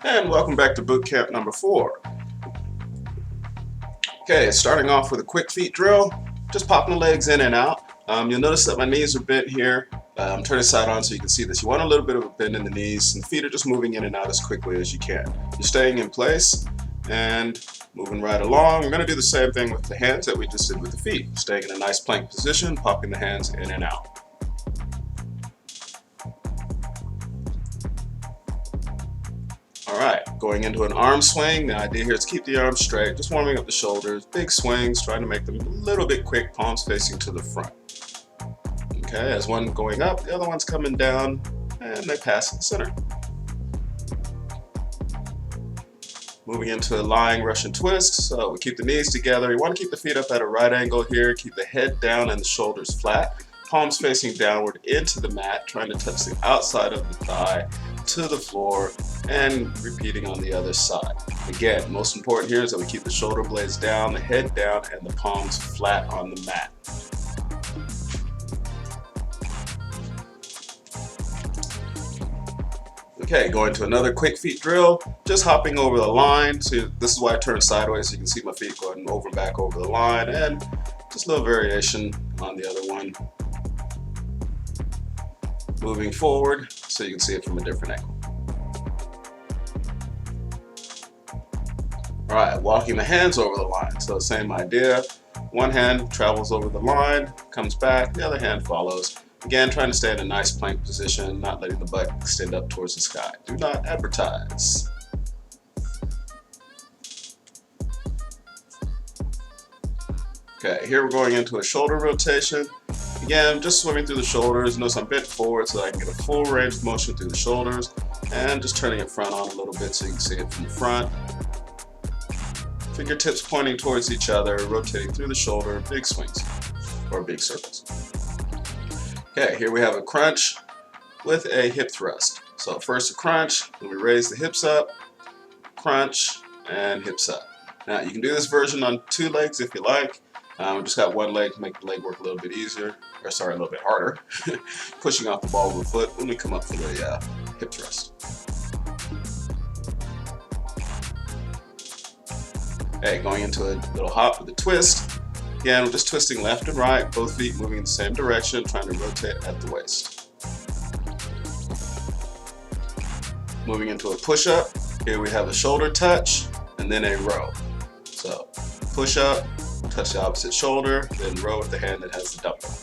And welcome back to boot camp number 4. Okay, starting off with a quick feet drill, just popping the legs in and out. You'll notice that my knees are bent here. I'm turning side on so you can see this. You want a little bit of a bend in the knees, and the feet are just moving in and out as quickly as you can. You're staying in place and moving right along. We're going to do the same thing with the hands that we just did with the feet. Staying in a nice plank position, popping the hands in and out. Alright, going into an arm swing. The idea here is keep the arms straight, just warming up the shoulders, big swings, trying to make them a little bit quick, palms facing to the front. Okay, as one going up, the other one's coming down, and they pass the center. Moving into a lying Russian twist, so we keep the knees together. You want to keep the feet up at a right angle here, keep the head down and the shoulders flat, palms facing downward into the mat, trying to touch the outside of the thigh to the floor, and repeating on the other side. Again, most important here is that we keep the shoulder blades down, the head down, and the palms flat on the mat. Okay, going to another quick feet drill, just hopping over the line. So this is why I turn sideways so you can see my feet going over and back over the line, and just a little variation on the other one. Moving forward so you can see it from a different angle. Alright, walking the hands over the line. So same idea. One hand travels over the line, comes back, the other hand follows. Again, trying to stay in a nice plank position, not letting the butt extend up towards the sky. Do not advertise. Okay, here we're going into a shoulder rotation. Again, just swimming through the shoulders. Notice I'm bent forward so I can get a full range of motion through the shoulders, and just turning it front on a little bit so you can see it from the front. Fingertips pointing towards each other, rotating through the shoulder, big swings or big circles. Okay, here we have a crunch with a hip thrust. So first a crunch, then we raise the hips up, crunch, and hips up. Now you can do this version on 2 legs if you like. We just got 1 leg to make the leg work a little bit easier, or sorry, a little bit harder. Pushing off the ball with the foot when we come up for the hip thrust. Okay, going into a little hop with a twist. Again, we're just twisting left and right, both feet moving in the same direction, trying to rotate at the waist. Moving into a push-up. Here we have a shoulder touch and then a row. So push up, touch the opposite shoulder, then row with the hand that has the dumbbell.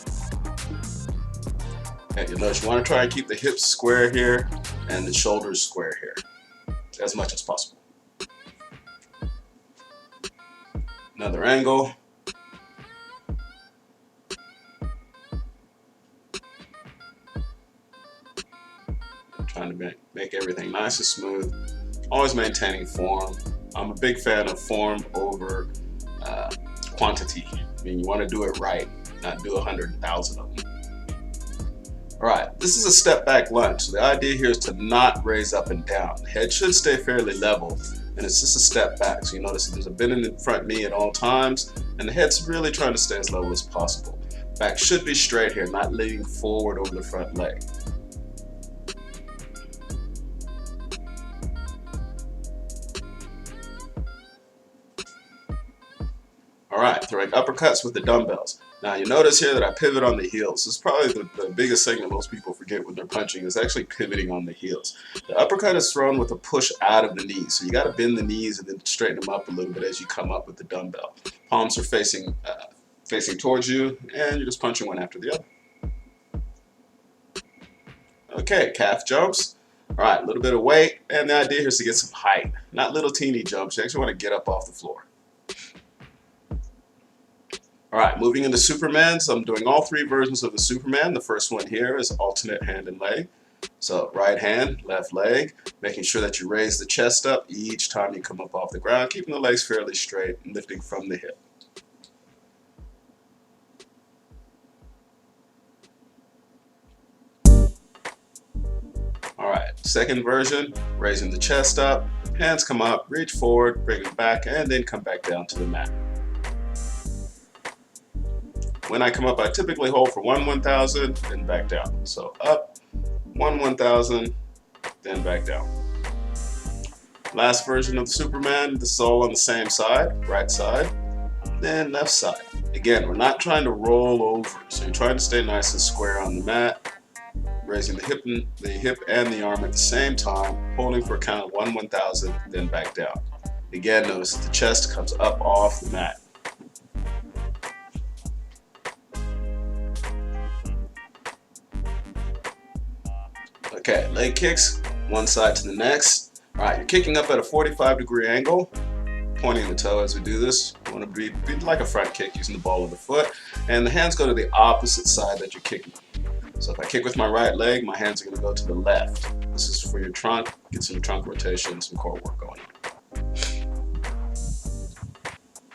And you'll notice you want to try and keep the hips square here and the shoulders square here as much as possible. Another angle. Trying to make everything nice and smooth. Always maintaining form. I'm a big fan of form over quantity. I mean, you want to do it right, not do 100,000 of them. Alright, this is a step back lunge. So the idea here is to not raise up and down. The head should stay fairly level, and it's just a step back. So you notice that there's a bend in the front knee at all times, and the head's really trying to stay as level as possible. Back should be straight here, not leaning forward over the front leg. Alright, throwing uppercuts with the dumbbells. Now you notice here that I pivot on the heels. This is probably the biggest thing that most people forget when they're punching, is actually pivoting on the heels. The uppercut is thrown with a push out of the knees. So you got to bend the knees and then straighten them up a little bit as you come up with the dumbbell. Palms are facing towards you, and you're just punching one after the other. Okay, calf jumps. Alright, a little bit of weight, and the idea here is to get some height. Not little teeny jumps. You actually want to get up off the floor. Alright, moving into Superman. So I'm doing all 3 versions of the Superman. The first one here is alternate hand and leg. So right hand, left leg, making sure that you raise the chest up each time you come up off the ground, keeping the legs fairly straight and lifting from the hip. Alright, second version, raising the chest up, hands come up, reach forward, bring them back, and then come back down to the mat. When I come up, I typically hold for 1 1,000, then back down. So up, 1 1,000, then back down. Last version of Superman, this is all on the same side, right side, then left side. Again, we're not trying to roll over, so you're trying to stay nice and square on the mat, raising the hip and the arm at the same time, holding for a count of 1/1000, then back down. Again, notice that the chest comes up off the mat. Okay, leg kicks, one side to the next. All right, you're kicking up at a 45-degree angle, pointing the toe as we do this. You want to be like a front kick using the ball of the foot, and the hands go to the opposite side that you're kicking. So if I kick with my right leg, my hands are going to go to the left. This is for your trunk, get some trunk rotation, some core work going on.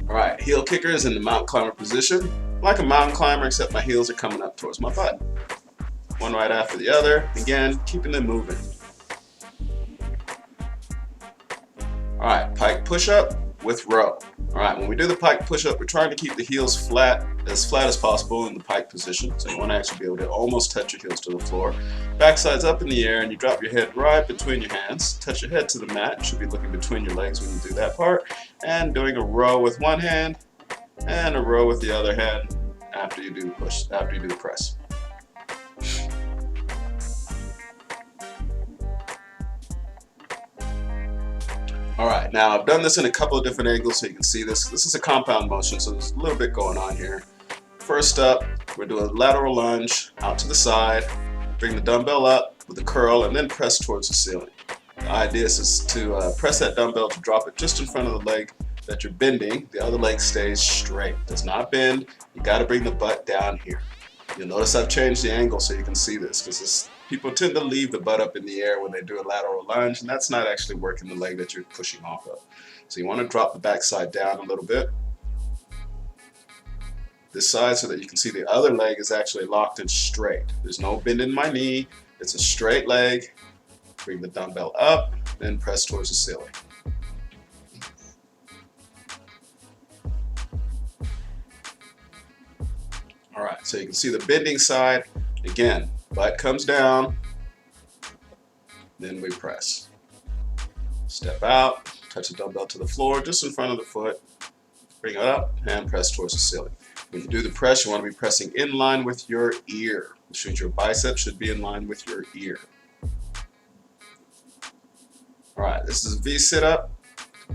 All right, heel kicker is in the mountain climber position, like a mountain climber, except my heels are coming up towards my butt. One right after the other, again, keeping them moving. All right, pike push-up with row. All right, when we do the pike push-up, we're trying to keep the heels flat as possible in the pike position. So you want to actually be able to almost touch your heels to the floor. Backside's up in the air, and you drop your head right between your hands. Touch your head to the mat. You should be looking between your legs when you do that part. And doing a row with one hand, and a row with the other hand after you do the push, after you do the press. Alright, now I've done this in a couple of different angles so you can see this. This is a compound motion, so there's a little bit going on here. First up, we're doing a lateral lunge out to the side, bring the dumbbell up with a curl, and then press towards the ceiling. The idea is to press that dumbbell to drop it just in front of the leg that you're bending. The other leg stays straight, does not bend. You got to bring the butt down here. You'll notice I've changed the angle so you can see this, because people tend to leave the butt up in the air when they do a lateral lunge, and that's not actually working the leg that you're pushing off of. So you want to drop the backside down a little bit. This side so that you can see the other leg is actually locked and straight. There's no bend in my knee. It's a straight leg. Bring the dumbbell up, then press towards the ceiling. All right, so you can see the bending side. Again, butt comes down, then we press. Step out, touch the dumbbell to the floor, just in front of the foot. Bring it up and press towards the ceiling. When you do the press, you want to be pressing in line with your ear, which means your biceps should be in line with your ear. All right, this is a V sit-up.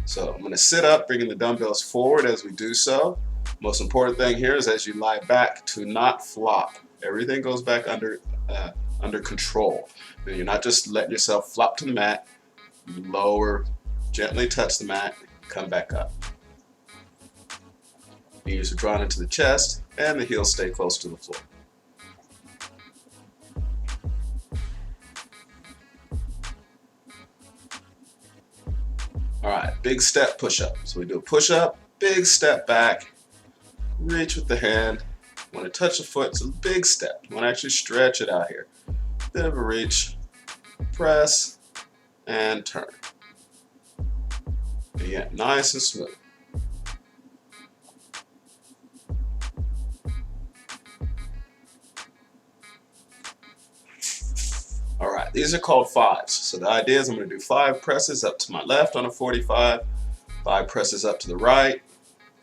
So I'm going to sit up, bringing the dumbbells forward as we do so. Most important thing here is as you lie back to not flop. Everything goes back under control. And you're not just letting yourself flop to the mat. You lower, gently touch the mat, come back up. Knees are drawn into the chest, and the heels stay close to the floor. All right, big step push-up. So we do a push-up, big step back, reach with the hand. You want to touch the foot, it's a big step. You want to actually stretch it out here. Bit of a reach, press, and turn. Again, nice and smooth. All right, these are called fives. So the idea is I'm going to do 5 presses up to my left on a 45, 5 presses up to the right,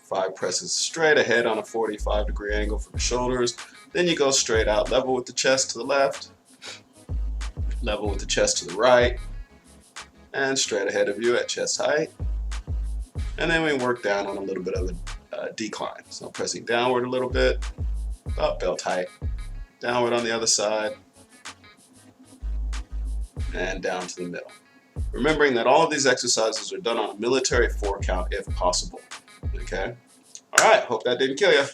5 presses straight ahead on a 45-degree angle for the shoulders. Then you go straight out, level with the chest to the left, level with the chest to the right, and straight ahead of you at chest height. And then we work down on a little bit of a decline. So pressing downward a little bit, about belt height, downward on the other side, and down to the middle. Remembering that all of these exercises are done on a military 4 count if possible. Okay? All right, hope that didn't kill you.